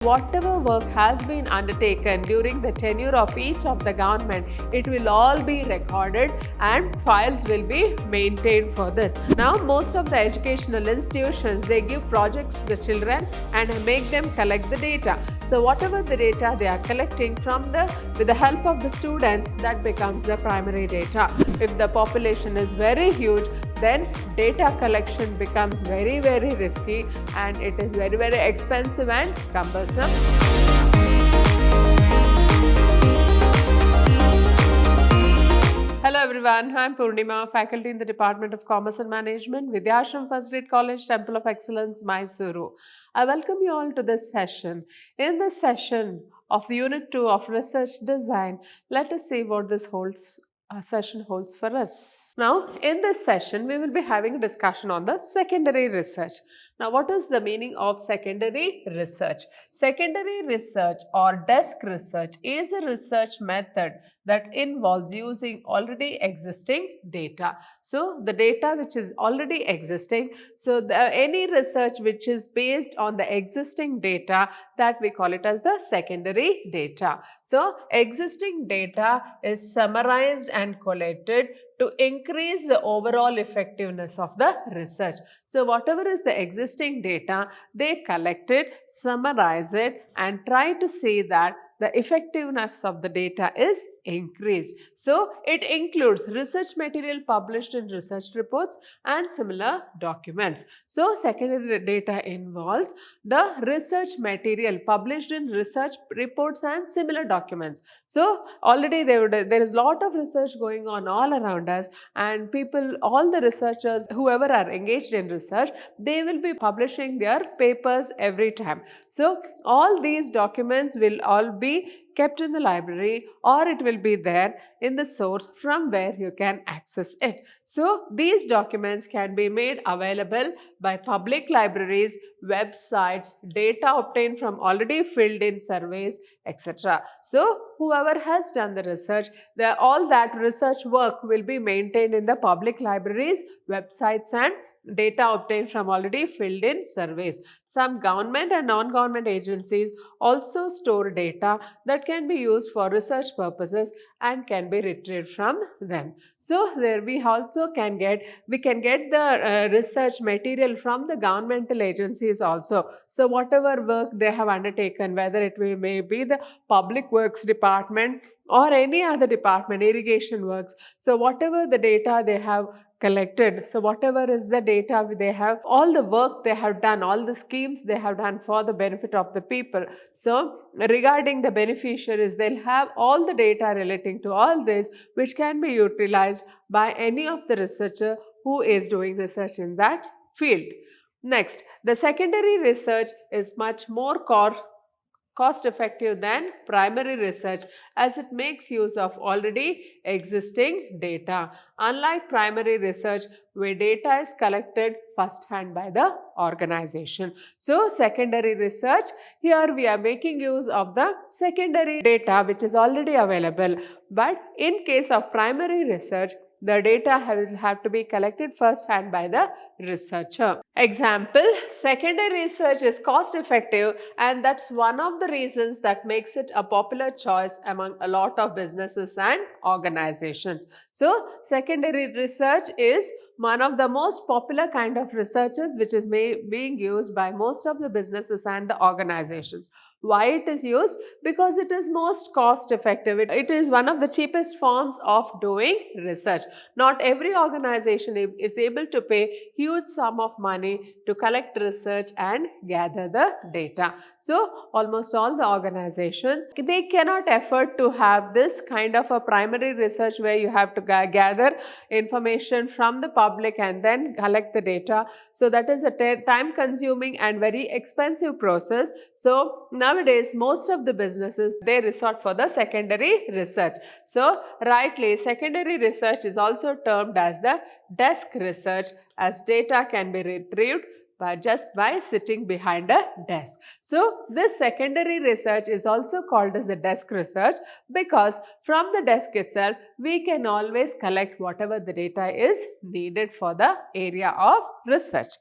Whatever work has been undertaken during the tenure of each of the government, it will all be recorded and files will be maintained for this. Now, most of the educational institutions, they give projects to the children and make them collect the data. So, whatever the data they are collecting with the help of the students, that becomes the primary data. If the population is very huge, then data collection becomes very risky and it is very expensive and cumbersome. Hello everyone, I am Purnima, faculty in the Department of Commerce and Management, Vidhyaashram First Grade College, Temple of Excellence, MYSURU. I welcome you all to this session. In this session of the Unit 2 of Research Design, let us see what this session holds for us. Now, in this session, we will be having a discussion on the secondary research. Now, what is the meaning of secondary research? Secondary research or desk research is a research method that involves using already existing data. So, the data which is already existing, so any research which is based on the existing data, that we call it as the secondary data. So, existing data is summarized and collated to increase the overall effectiveness of the research. So, whatever is the existing data, they collect it, summarize it and try to see that the effectiveness of the data is increased. So, it includes research material published in research reports and similar documents. So, secondary data involves the research material published in research reports and similar documents. So, already there is a lot of research going on all around us, and people, all the researchers, whoever are engaged in research, they will be publishing their papers every time. So, all these documents will all be kept in the library or it will be there in the source from where you can access it. So, these documents can be made available by public libraries, websites, data obtained from already filled in surveys, etc. So, whoever has done the research, all that research work will be maintained in the public libraries, websites and data obtained from already filled in surveys. Some government and non-government agencies also store data that can be used for research purposes and can be retrieved from them. So, there we can get the research material from the governmental agencies also. So, whatever work they have undertaken, whether it may be the public works department or any other department, irrigation works. So, whatever the data they have collected, so whatever is the data they have, all the work they have done, all the schemes they have done for the benefit of the people. So, regarding the beneficiaries, they'll have all the data relating to all this, which can be utilized by any of the researcher who is doing research in that field. Next, the secondary research is much more cost effective than primary research as it makes use of already existing data. Unlike primary research where data is collected first hand by the organization. So, secondary research, here we are making use of the secondary data which is already available, but in case of primary research, the data will have to be collected first hand by the researcher. Example, secondary research is cost effective and that's one of the reasons that makes it a popular choice among a lot of businesses and organizations. So, secondary research is one of the most popular kind of researches which is being used by most of the businesses and the organizations. Why it is used? Because it is most cost effective. It is one of the cheapest forms of doing research. Not every organization is able to pay huge sum of money to collect research and gather the data. So, almost all the organizations, they cannot afford to have this kind of a primary research where you have to gather information from the public and then collect the data. So, that is a time consuming and very expensive process. So, nowadays most of the businesses, they resort for the secondary research. So, rightly, secondary research is also termed as the desk research as data can be retrieved just by sitting behind a desk. So, this secondary research is also called as a desk research because from the desk itself, we can always collect whatever the data is needed for the area of research.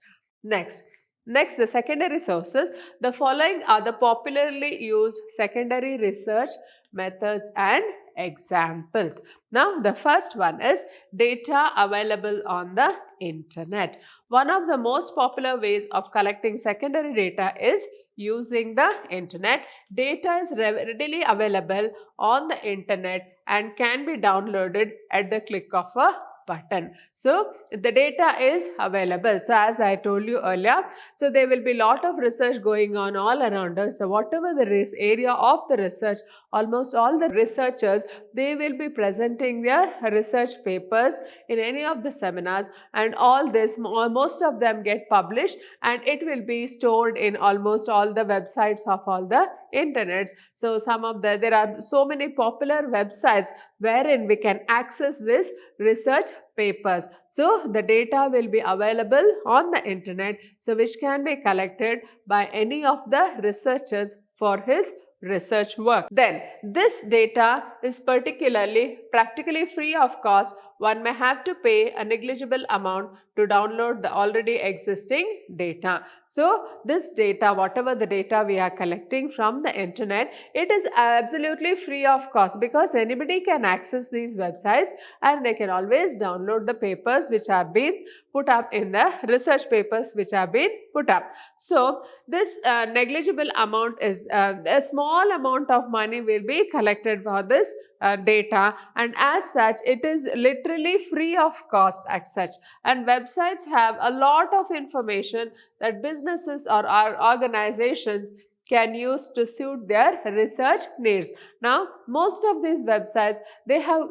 Next, Next, the secondary sources. The following are the popularly used secondary research methods and examples. Now, the first one is data available on the internet. One of the most popular ways of collecting secondary data is using the internet. Data is readily available on the internet and can be downloaded at the click of a button. So, the data is available. So, as I told you earlier, so there will be lot of research going on all around us. So, whatever the area of the research, almost all the researchers, they will be presenting their research papers in any of the seminars, and all this, most of them get published, and it will be stored in almost all the websites of all the internets. So, there are so many popular websites wherein we can access this research papers. So, the data will be available on the internet, so which can be collected by any of the researchers for his research work. Then, this data is practically free of cost. One may have to pay a negligible amount to download the already existing data. So, this data, whatever the data we are collecting from the internet, it is absolutely free of cost, because anybody can access these websites and they can always download the papers which are being put up in the research papers which have been put up. So, this negligible amount is a small amount of money will be collected for this data, and as such it is literally free of cost as such. And websites have a lot of information that businesses or organizations can use to suit their research needs. Now, most of these websites, they have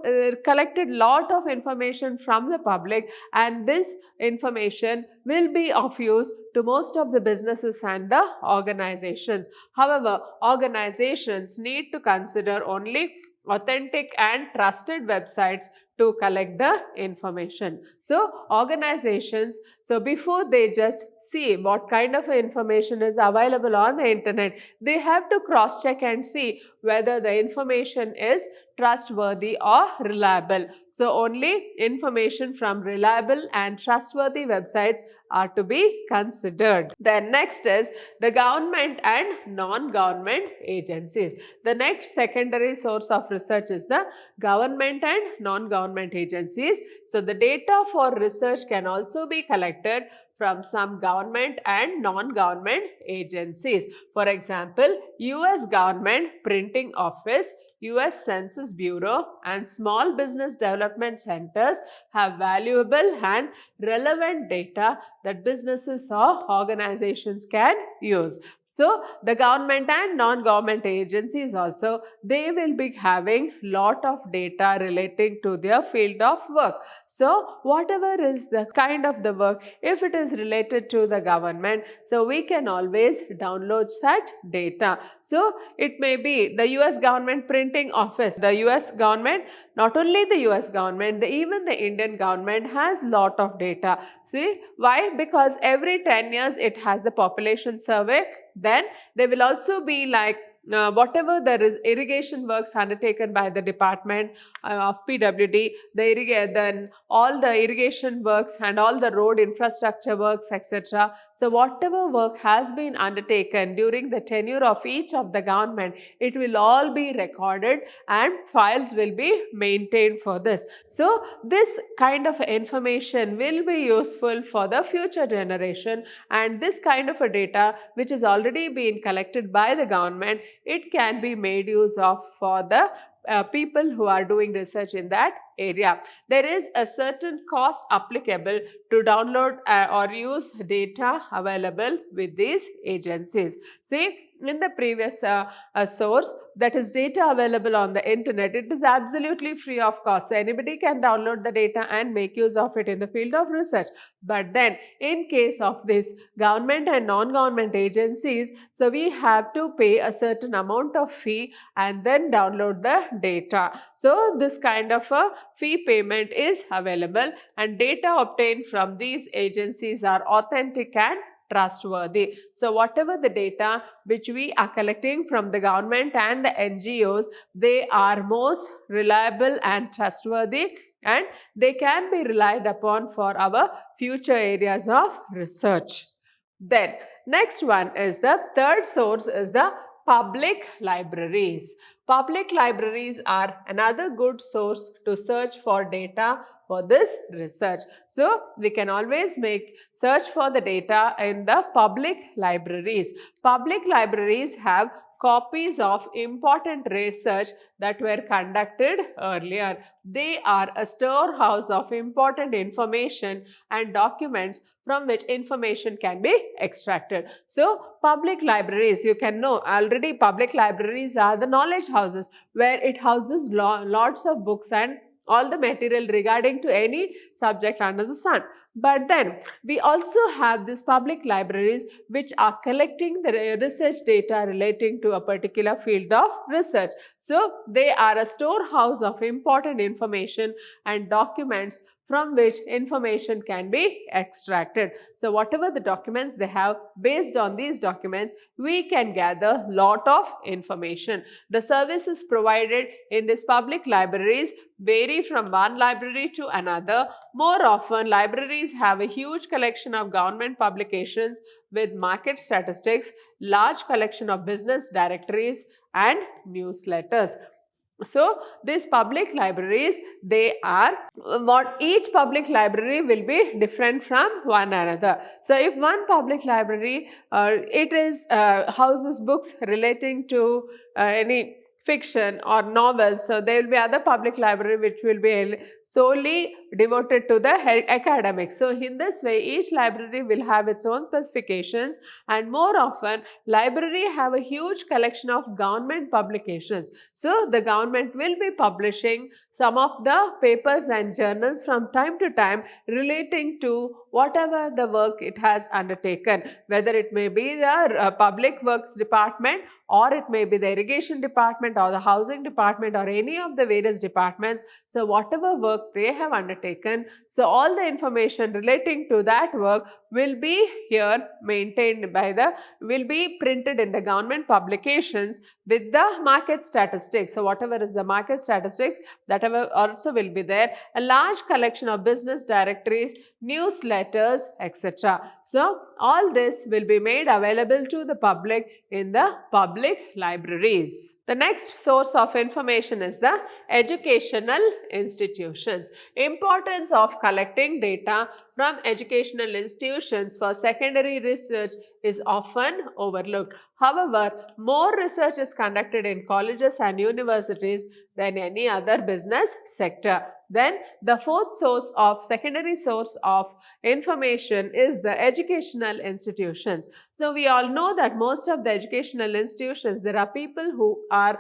collected lot of information from the public, and this information will be of use to most of the businesses and the organizations. However, organizations need to consider only authentic and trusted websites to collect the information. So, organizations, so before they just see what kind of information is available on the internet, they have to cross check and see whether the information is trustworthy or reliable. So, only information from reliable and trustworthy websites are to be considered. Then next is the government and non-government agencies. The next secondary source of research is the government and non-government agencies. So, the data for research can also be collected from some government and non-government agencies. For example, US Government Printing Office, US Census Bureau and small business development centers have valuable and relevant data that businesses or organizations can use. So, the government and non-government agencies also, they will be having lot of data relating to their field of work. So, whatever is the kind of the work, if it is related to the government, so we can always download such data. So, it may be the US Government Printing Office, the US government, not only the US government, even the Indian government has lot of data. See, why? Because every 10 years it has the population survey. Then there will also be like whatever there is irrigation works undertaken by the department of PWD, then all the irrigation works and all the road infrastructure works, etc. So, whatever work has been undertaken during the tenure of each of the government, it will all be recorded and files will be maintained for this. So, this kind of information will be useful for the future generation, and this kind of a data which is already been collected by the government, it can be made use of for the people who are doing research in that area. There is a certain cost applicable to download or use data available with these agencies. See, in the previous source, that is data available on the internet, it is absolutely free of cost. So, anybody can download the data and make use of it in the field of research. But then, in case of this government and non-government agencies, so we have to pay a certain amount of fee and then download the data. So, this kind of a fee payment is available, and data obtained from these agencies are authentic and trustworthy. So, whatever the data which we are collecting from the government and the NGOs, they are most reliable and trustworthy, and they can be relied upon for our future areas of research. Then next one is the third source is the public libraries. Public libraries are another good source to search for data for this research. So we can always make search for the data in the public libraries. Public libraries have copies of important research that were conducted earlier. They are a storehouse of important information and documents from which information can be extracted. So, public libraries, you can know already public libraries are the knowledge houses where it houses lots of books and all the material regarding to any subject under the sun. But then we also have these public libraries which are collecting the research data relating to a particular field of research. So, they are a storehouse of important information and documents from which information can be extracted. So, whatever the documents they have, based on these documents, we can gather lot of information. The services provided in these public libraries vary from one library to another. More often, libraries have a huge collection of government publications with market statistics, large collection of business directories and newsletters. So, these public libraries, they are what each public library will be different from one another. So, if one public library it is houses books relating to any fiction or novels, so there will be other public library which will be solely devoted to the academics. So, in this way each library will have its own specifications, and more often library have a huge collection of government publications. So, the government will be publishing some of the papers and journals from time to time relating to whatever the work it has undertaken, whether it may be the public works department, or it may be the irrigation department or the housing department or any of the various departments. So, whatever work they have undertaken, so all the information relating to that work will be here maintained by will be printed in the government publications with the market statistics. So, whatever is the market statistics, that also will be there. A large collection of business directories, newsletters, etc. So, all this will be made available to the public in the public libraries. The next source of information is the educational institutions. Importance of collecting data from educational institutions for secondary research is often overlooked. However, more research is conducted in colleges and universities than any other business sector. Then the fourth source of secondary source of information is the educational institutions. So, we all know that most of the educational institutions, there are people who are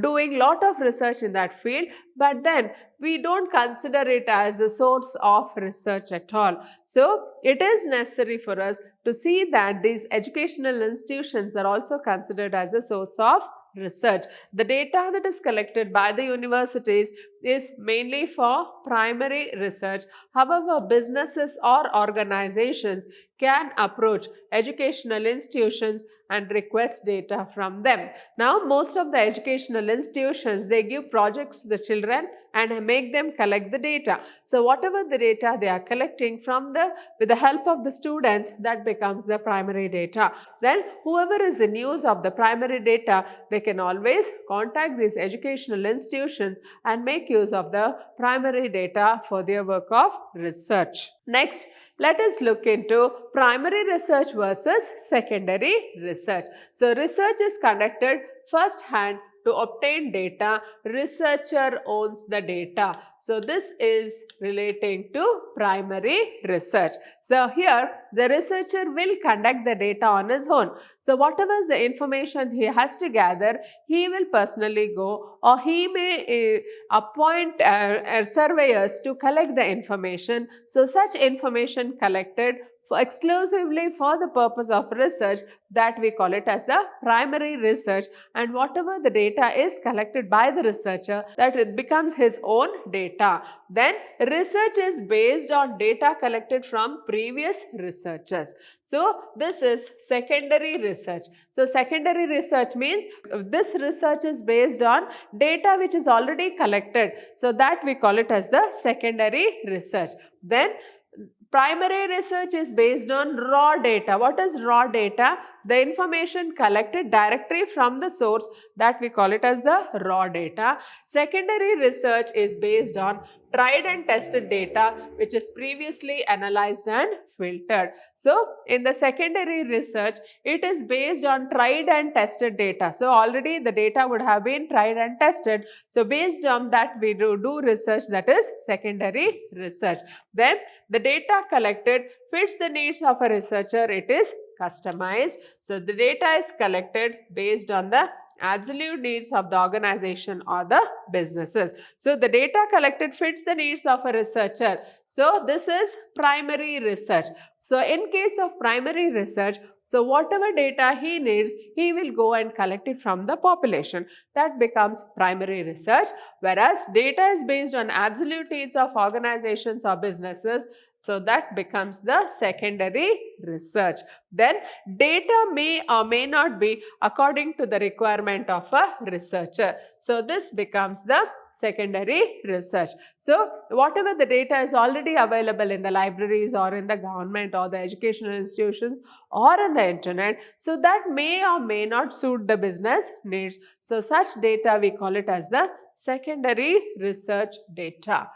doing lot of research in that field, but then we don't consider it as a source of research at all. So, it is necessary for us to see that these educational institutions are also considered as a source of research. The data that is collected by the universities is mainly for primary research. However, businesses or organizations can approach educational institutions and request data from them. Now, most of the educational institutions, they give projects to the children and make them collect the data. So, whatever the data they are collecting from with the help of the students, that becomes the primary data. Then, whoever is in use of the primary data, they can always contact these educational institutions and make use of the primary data for their work of research. Next, let us look into primary research versus secondary research. So, research is conducted first hand to obtain data. Researcher owns the data. So, this is relating to primary research. So, here the researcher will conduct the data on his own. So, whatever is the information he has to gather, he will personally go, or he may appoint surveyors to collect the information. So, such information collected exclusively for the purpose of research, that we call it as the primary research, and whatever the data is collected by the researcher, that it becomes his own data. Then research is based on data collected from previous researchers. So, this is secondary research. So, secondary research means this research is based on data which is already collected. So, that we call it as the secondary research. Then Primary research is based on raw data. What is raw data? The information collected directly from the source, that we call it as the raw data. Secondary research is based on tried and tested data which is previously analyzed and filtered. So, in the secondary research, it is based on tried and tested data. So, already the data would have been tried and tested. So, based on that we do research, that is secondary research. Then the data collected fits the needs of a researcher, it is customized. So, the data is collected based on the absolute needs of the organization or the businesses. So, the data collected fits the needs of a researcher. So, this is primary research. So, in case of primary research, so whatever data he needs, he will go and collect it from the population. That becomes primary research. Whereas, data is based on absolute needs of organizations or businesses. So, that becomes the secondary research. Then, data may or may not be according to the requirement of a researcher. So, this becomes the secondary research. So, whatever the data is already available in the libraries or in the government or the educational institutions or in the internet, so that may or may not suit the business needs. So, such data we call it as the secondary research data.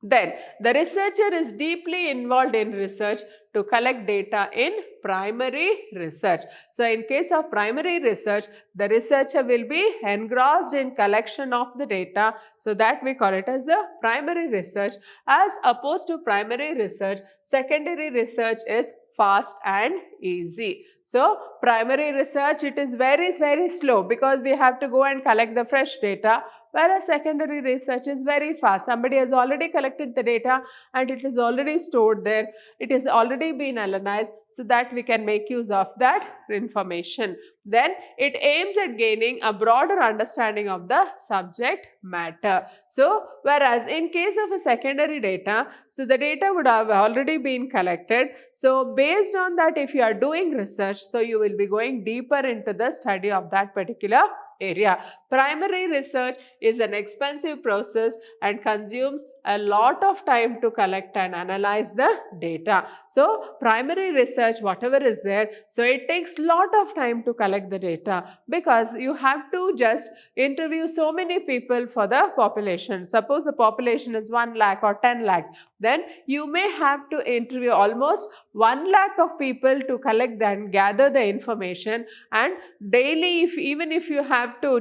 Then, the researcher is deeply involved in research to collect data in primary research. So, in case of primary research, the researcher will be engrossed in collection of the data. So, that we call it as the primary research. As opposed to primary research, secondary research is fast and easy. So, primary research, it is very slow because we have to go and collect the fresh data, whereas secondary research is very fast. Somebody has already collected the data and it is already stored there. It has already been analyzed, so that we can make use of that information. Then, it aims at gaining a broader understanding of the subject matter. So, whereas in case of a secondary data, so the data would have already been collected. So, based on that, if you are doing research, so you will be going deeper into the study of that particular area. Primary research is an expensive process and consumes a lot of time to collect and analyze the data. So, primary research, whatever is there, so it takes lot of time to collect the data because you have to just interview so many people for the population. Suppose the population is 1 lakh or 10 lakhs, then you may have to interview almost 1 lakh of people to collect and gather the information, and daily even if you have to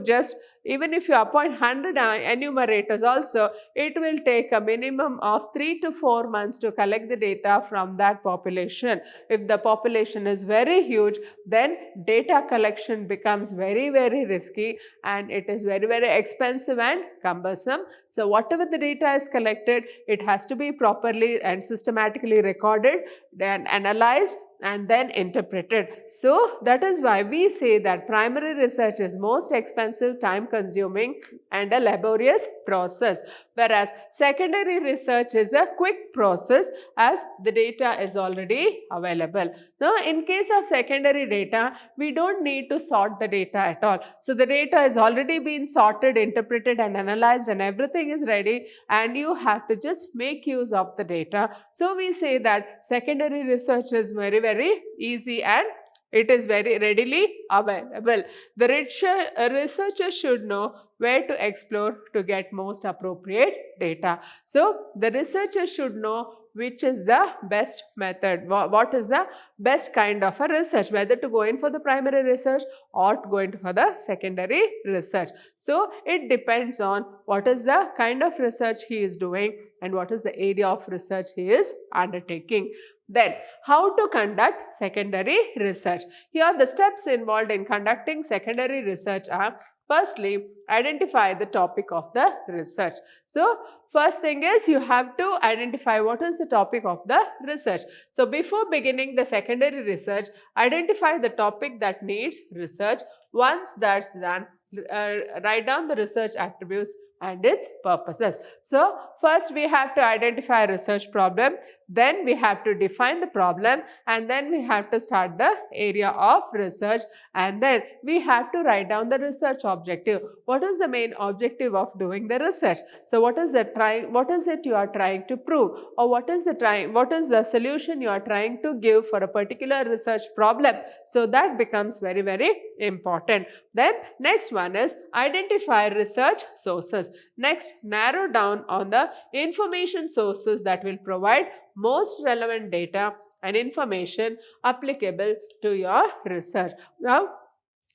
even if you appoint 100 enumerators also, it will take a minimum of 3 to 4 months to collect the data from that population. If the population is very huge, then data collection becomes very risky and it is very expensive and cumbersome. So, whatever the data is collected, it has to be properly and systematically recorded, then analyzed and then interpreted. So, that is why we say that primary research is most expensive, time consuming and a laborious process, whereas secondary research is a quick process as the data is already available. Now, in case of secondary data, we don't need to sort the data at all. So, the data is already been sorted, interpreted and analyzed and everything is ready, and you have to just make use of the data. So, we say that secondary research is very easy and it is very readily available. The researcher should know where to explore to get most appropriate data. So, the researcher should know which is the best method, what is the best kind of a research, whether to go in for the primary research or to go in for the secondary research. So, it depends on what is the kind of research he is doing and what is the area of research he is undertaking. Then, how to conduct secondary research? Here, the steps involved in conducting secondary research are: firstly, identify the topic of the research. So, first thing is you have to identify what is the topic of the research. So, before beginning the secondary research, identify the topic that needs research. Once that's done, write down the research attributes and its purposes. So first we have to identify a research problem, then we have to define the problem, and then we have to start the area of research, and then we have to write down the research objective. What is the main objective of doing the research? So what is it you are trying to prove, or what is the solution you are trying to give for a particular research problem? So that becomes very, very important. Then next one is identify research sources. Next, narrow down on the information sources that will provide most relevant data and information applicable to your research. Now,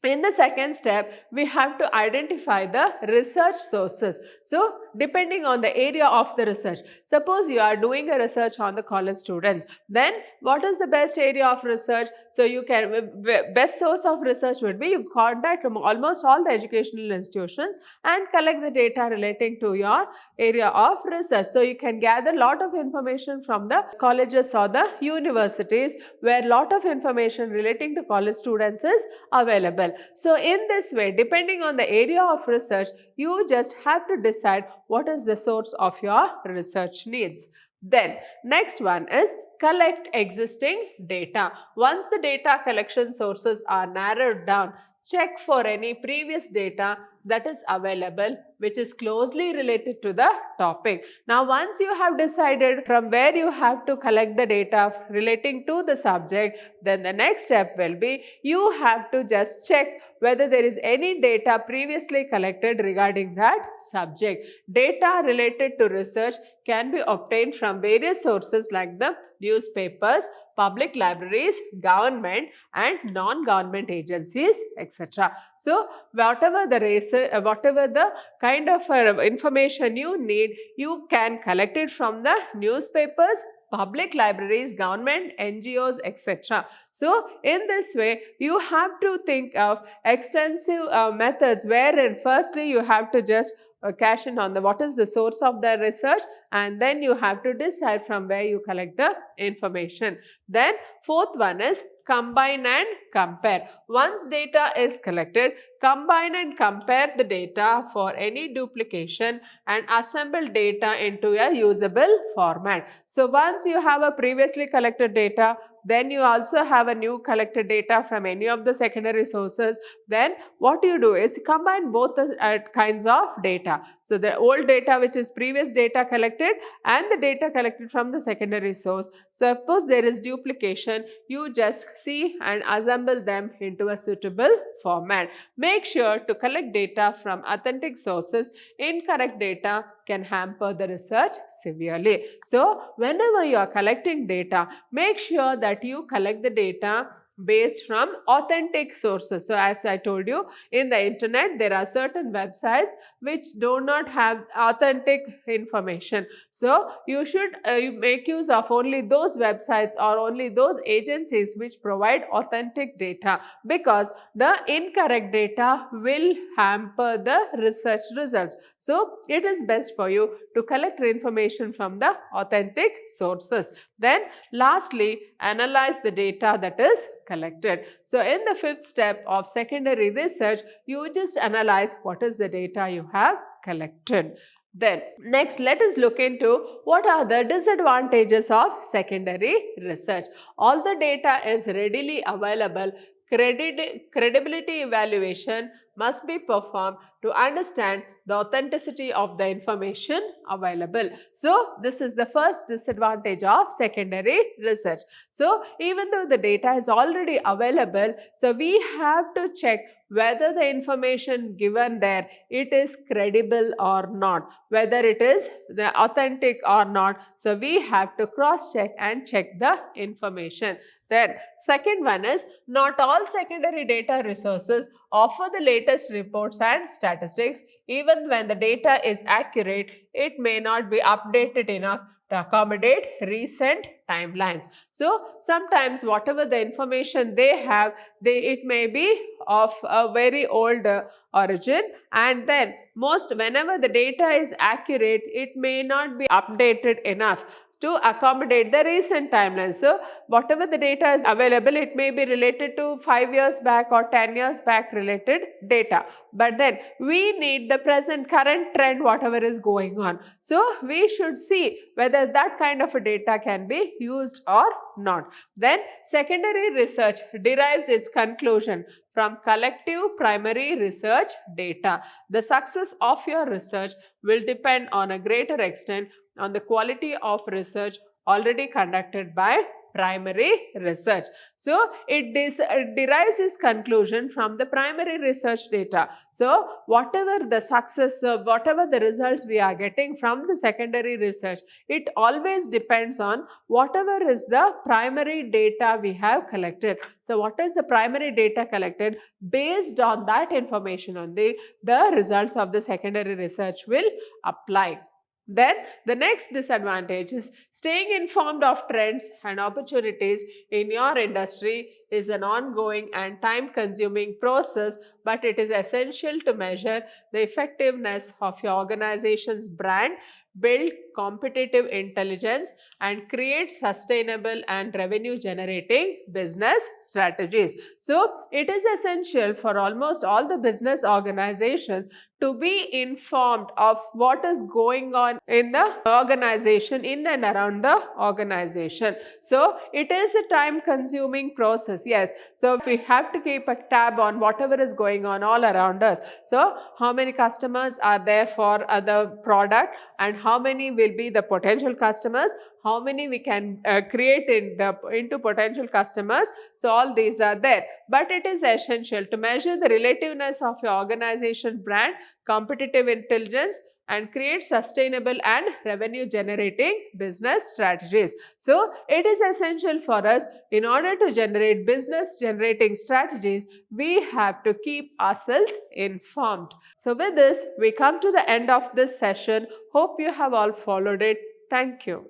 in the second step, we have to identify the research sources. So, depending on the area of the research, suppose you are doing a research on the college students, then what is the best area of research? So, best source of research would be you contact almost all the educational institutions and collect the data relating to your area of research. So, you can gather a lot of information from the colleges or the universities where a lot of information relating to college students is available. So in this way, depending on the area of research, you just have to decide what is the source of your research needs. Then next one is collect existing data. Once the data collection sources are narrowed down, check for any previous data that is available which is closely related to the topic. Now, once you have decided from where you have to collect the data relating to the subject, then the next step will be you have to just check whether there is any data previously collected regarding that subject. Data related to research can be obtained from various sources like the newspapers, public libraries, government and non-government agencies, etc. So, whatever the kind of information you need, you can collect it from the newspapers, public libraries, government, NGOs, etc. So, in this way, you have to think of extensive methods wherein firstly you have to just cash in on what is the source of the research, and then you have to decide from where you collect the information. Then fourth one is combine and compare. Once data is collected, combine and compare the data for any duplication and assemble data into a usable format. So once you have a previously collected data, then you also have a new collected data from any of the secondary sources, then what you do is combine both the kinds of data. So the old data, which is previous data collected, and the data collected from the secondary source. Suppose there is duplication, you just see and assemble them into a suitable format. Make sure to collect data from authentic sources. Incorrect data can hamper the research severely. So, whenever you are collecting data, make sure that you collect the data based from authentic sources. So, as I told you, in the internet, there are certain websites which do not have authentic information. So, you should make use of only those websites or only those agencies which provide authentic data, because the incorrect data will hamper the research results. So, it is best for you to collect information from the authentic sources. Then, lastly, analyze the data that is collected. So, in the fifth step of secondary research, you just analyze what is the data you have collected. Then, next, let us look into what are the disadvantages of secondary research. All the data is readily available. Credibility evaluation must be performed to understand the authenticity of the information available. So, this is the first disadvantage of secondary research. So, even though the data is already available, so we have to check whether the information given there, it is credible or not, whether it is the authentic or not. So, we have to cross check and check the information. Then, second one is, not all secondary data resources offer the latest reports and statistics. Even when the data is accurate, it may not be updated enough to accommodate recent timelines. So, sometimes whatever the information they have, it may be of a very old origin, and then whenever the data is accurate, it may not be updated enough to accommodate the recent timeline. So, whatever the data is available, it may be related to 5 years back or 10 years back related data. But then we need the present current trend, whatever is going on. So, we should see whether that kind of a data can be used or not. Then secondary research derives its conclusion from collective primary research data. The success of your research will depend on a greater extent on the quality of research already conducted by primary research. So, it derives its conclusion from the primary research data. So, whatever the success, whatever the results we are getting from the secondary research, it always depends on whatever is the primary data we have collected. So, what is the primary data collected? Based on that information only, the results of the secondary research will apply. Then the next disadvantage is staying informed of trends and opportunities in your industry is an ongoing and time-consuming process, but it is essential to measure the effectiveness of your organization's brand, build competitive intelligence, and create sustainable and revenue-generating business strategies. So, it is essential for almost all the business organizations to be informed of what is going on in the organization, in and around the organization. So, it is a time consuming process, yes. So, we have to keep a tab on whatever is going on all around us. So, how many customers are there for the product and how many will be the potential customers, how many we can create into potential customers. So, all these are there. But it is essential to measure the relativeness of your organization brand, competitive intelligence, and create sustainable and revenue generating business strategies. So, it is essential for us in order to generate business generating strategies, we have to keep ourselves informed. So, with this, we come to the end of this session. Hope you have all followed it. Thank you.